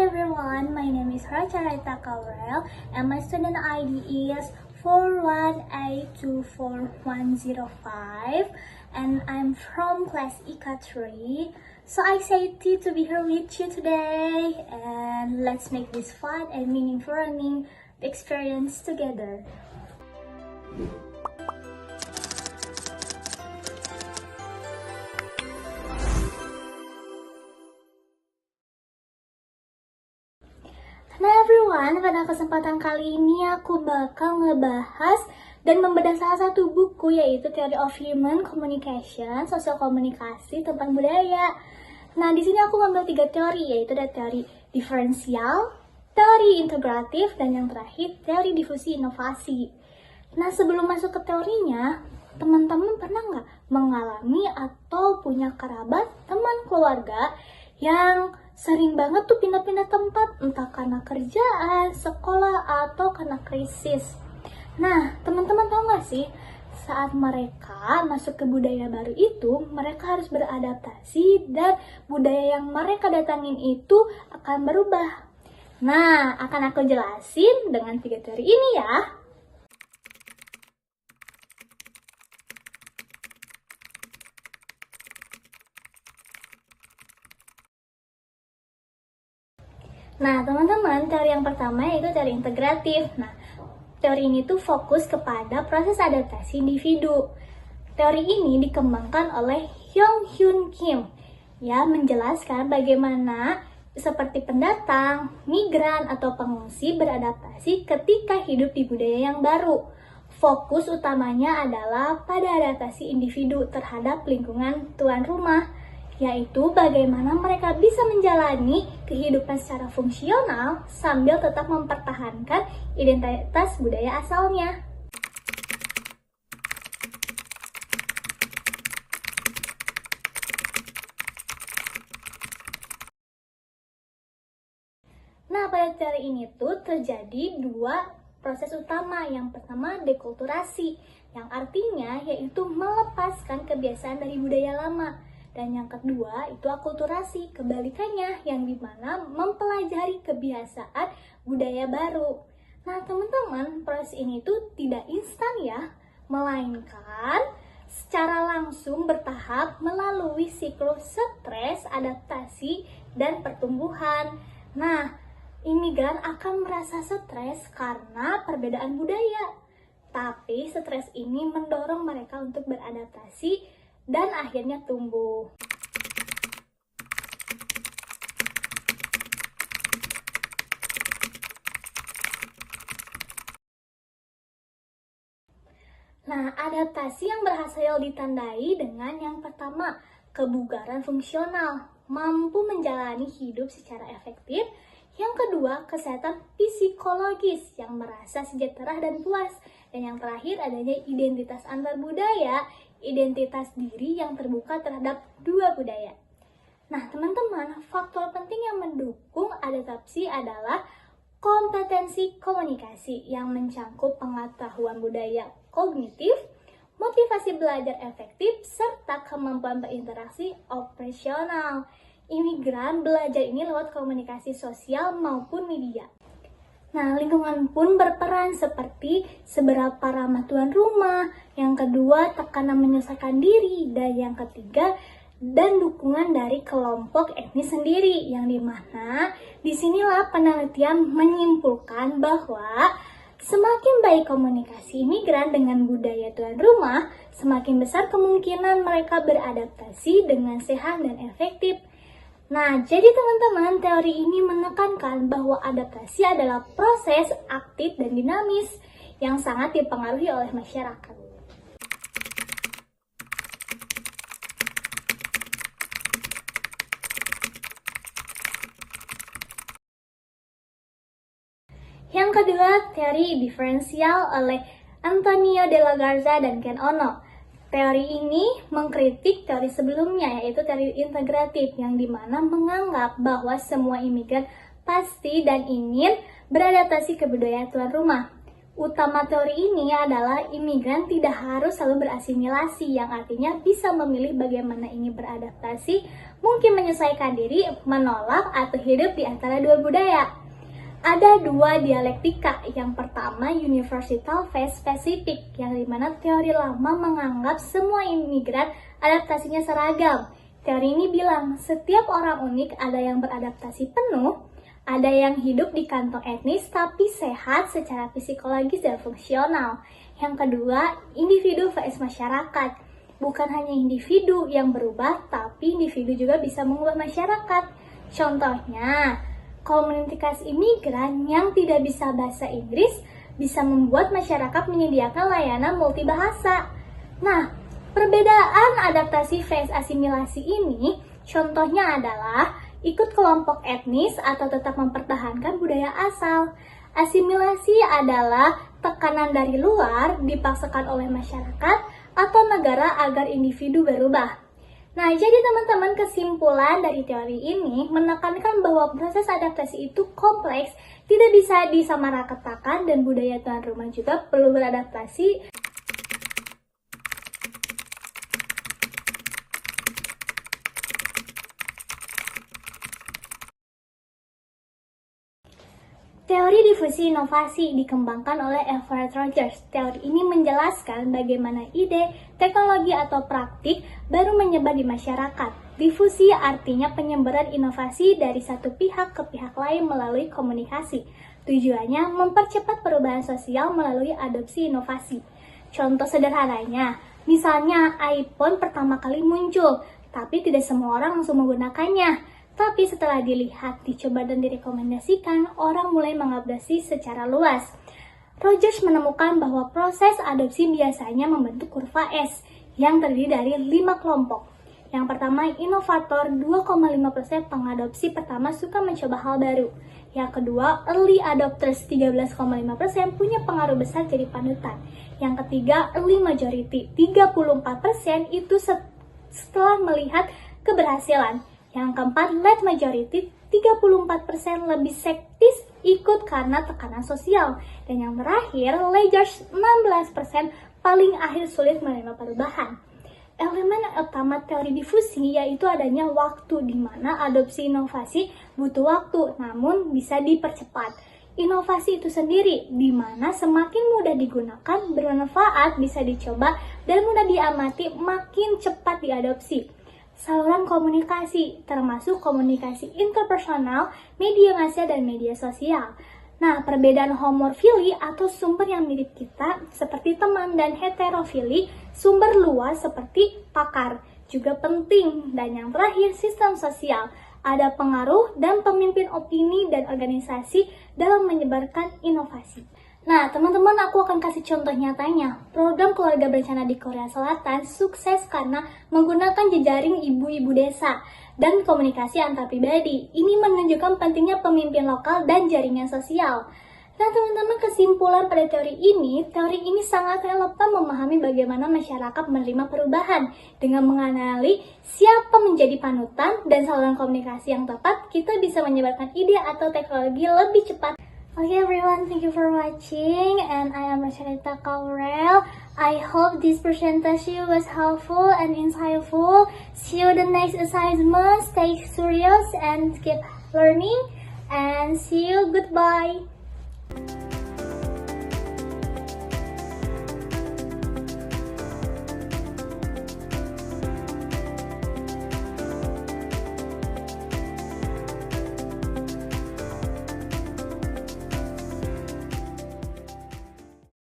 everyone, my name is Racharaita Kaurel and my student ID is 418244105 and I'm from class IKA 3. So excited to be here with you today and let's make this fun and meaningful learning experience together. Nah everyone, pada kesempatan kali ini aku bakal ngebahas dan membedah salah satu buku yaitu Theory of Human Communication, Sosial Komunikasi tentang Budaya. Nah di sini aku ngambil 3 teori, yaitu ada teori diferensial, teori integratif, dan yang terakhir teori difusi inovasi. Nah sebelum masuk ke teorinya, teman-teman pernah nggak mengalami atau punya kerabat, teman, keluarga yang sering banget tuh pindah-pindah tempat, entah karena kerjaan, sekolah, atau karena krisis. Nah, teman-teman tahu nggak sih, saat mereka masuk ke budaya baru itu, mereka harus beradaptasi dan budaya yang mereka datangin itu akan berubah. Nah, akan aku jelasin dengan 3 teori ini ya. Nah, teman-teman, teori yang pertama yaitu teori integratif. Nah, teori ini tuh fokus kepada proses adaptasi individu. Teori ini dikembangkan oleh Hyung Hyun Kim, ya, menjelaskan bagaimana seperti pendatang, migran, atau pengungsi beradaptasi ketika hidup di budaya yang baru. Fokus utamanya adalah pada adaptasi individu terhadap lingkungan tuan rumah, yaitu bagaimana mereka bisa menjalani kehidupan secara fungsional sambil tetap mempertahankan identitas budaya asalnya. Nah, pada teori ini tuh terjadi 2 proses utama. Yang pertama, dekulturasi, yang artinya yaitu melepaskan kebiasaan dari budaya lama. Dan yang kedua itu akulturasi, kebalikannya, yang dimana mempelajari kebiasaan budaya baru. Nah teman-teman, proses ini tuh tidak instan ya, melainkan secara langsung bertahap melalui siklus stres, adaptasi, dan pertumbuhan. Nah, imigran akan merasa stres karena perbedaan budaya. Tapi stres ini mendorong mereka untuk beradaptasi dan akhirnya tumbuh. Nah, adaptasi yang berhasil ditandai dengan yang pertama, kebugaran fungsional, mampu menjalani hidup secara efektif. Yang kedua, kesehatan psikologis yang merasa sejahtera dan puas. Dan yang terakhir adanya identitas antar budaya, identitas diri yang terbuka terhadap 2 budaya. Nah, teman-teman, faktor penting yang mendukung adaptasi adalah kompetensi komunikasi yang mencangkup pengetahuan budaya kognitif, motivasi belajar efektif, serta kemampuan berinteraksi operasional. Imigran belajar ini lewat komunikasi sosial maupun media. Nah, lingkungan pun berperan seperti seberapa ramah tuan rumah, yang kedua tekanan menyelesaikan diri, dan yang ketiga dan dukungan dari kelompok etnis sendiri, yang dimana disinilah penelitian menyimpulkan bahwa semakin baik komunikasi imigran dengan budaya tuan rumah, semakin besar kemungkinan mereka beradaptasi dengan sehat dan efektif. Nah, jadi teman-teman, teori ini menekankan bahwa adaptasi adalah proses aktif dan dinamis yang sangat dipengaruhi oleh masyarakat. Yang kedua, teori diferensial oleh Antonio de la Garza dan Ken Ono. Teori ini mengkritik teori sebelumnya, yaitu teori integratif, yang dimana menganggap bahwa semua imigran pasti dan ingin beradaptasi ke budaya tuan rumah. Utama teori ini adalah imigran tidak harus selalu berasimilasi, yang artinya bisa memilih bagaimana ingin beradaptasi, mungkin menyesuaikan diri, menolak, atau hidup di antara dua budaya. Ada dua dialektika. Yang pertama, universal phase specific, yang dimana teori lama menganggap semua imigran adaptasinya seragam. Teori ini bilang setiap orang unik, ada yang beradaptasi penuh, ada yang hidup di kantong etnis tapi sehat secara psikologis dan fungsional. Yang kedua, individu vs masyarakat. Bukan hanya individu yang berubah, tapi individu juga bisa mengubah masyarakat. Contohnya, komunitas imigran yang tidak bisa bahasa Inggris bisa membuat masyarakat menyediakan layanan multibahasa. Nah, perbedaan adaptasi vs asimilasi ini contohnya adalah ikut kelompok etnis atau tetap mempertahankan budaya asal. Asimilasi adalah tekanan dari luar dipaksakan oleh masyarakat atau negara agar individu berubah. Nah, jadi teman-teman, kesimpulan dari teori ini menekankan bahwa proses adaptasi itu kompleks, tidak bisa disamaratakan, dan budaya tuan rumah juga perlu beradaptasi. Teori difusi inovasi dikembangkan oleh Everett Rogers. Teori ini menjelaskan bagaimana ide, teknologi, atau praktik baru menyebar di masyarakat. Difusi artinya penyebaran inovasi dari satu pihak ke pihak lain melalui komunikasi. Tujuannya mempercepat perubahan sosial melalui adopsi inovasi. Contoh sederhananya, misalnya iPhone pertama kali muncul, tapi tidak semua orang langsung menggunakannya. Tapi setelah dilihat, dicoba, dan direkomendasikan, orang mulai mengadopsi secara luas. Rogers menemukan bahwa proses adopsi biasanya membentuk kurva S yang terdiri dari 5 kelompok. Yang pertama, inovator, 2,5% pengadopsi pertama suka mencoba hal baru. Yang kedua, early adopters, 13,5% punya pengaruh besar jadi panutan. Yang ketiga, early majority, 34% itu setelah melihat keberhasilan. Yang keempat, late majority, 34% lebih skeptis ikut karena tekanan sosial. Dan yang terakhir, laggards, 16% paling akhir sulit menerima perubahan. Elemen utama teori difusi yaitu adanya waktu, di mana adopsi inovasi butuh waktu, namun bisa dipercepat. Inovasi itu sendiri, di mana semakin mudah digunakan, bermanfaat, bisa dicoba, dan mudah diamati, makin cepat diadopsi. Saluran komunikasi, termasuk komunikasi interpersonal, media massa, dan media sosial. Nah, perbedaan homofili atau sumber yang mirip kita seperti teman, dan heterofili, sumber luas seperti pakar, juga penting. Dan yang terakhir, sistem sosial. Ada pengaruh dan pemimpin opini dan organisasi dalam menyebarkan inovasi. Nah, teman-teman, aku akan kasih contoh nyatanya. Program keluarga berencana di Korea Selatan sukses karena menggunakan jejaring ibu-ibu desa dan komunikasi antar pribadi. Ini menunjukkan pentingnya pemimpin lokal dan jaringan sosial. Nah, teman-teman, kesimpulan pada teori ini sangat relevan memahami bagaimana masyarakat menerima perubahan. Dengan mengenali siapa menjadi panutan dan saluran komunikasi yang tepat, kita bisa menyebarkan ide atau teknologi lebih cepat. Okay everyone, thank you for watching, and I am Racharita Kaurel. I hope this presentation was helpful and insightful. See you the next assignment. Stay curious and keep learning, and see you. Goodbye.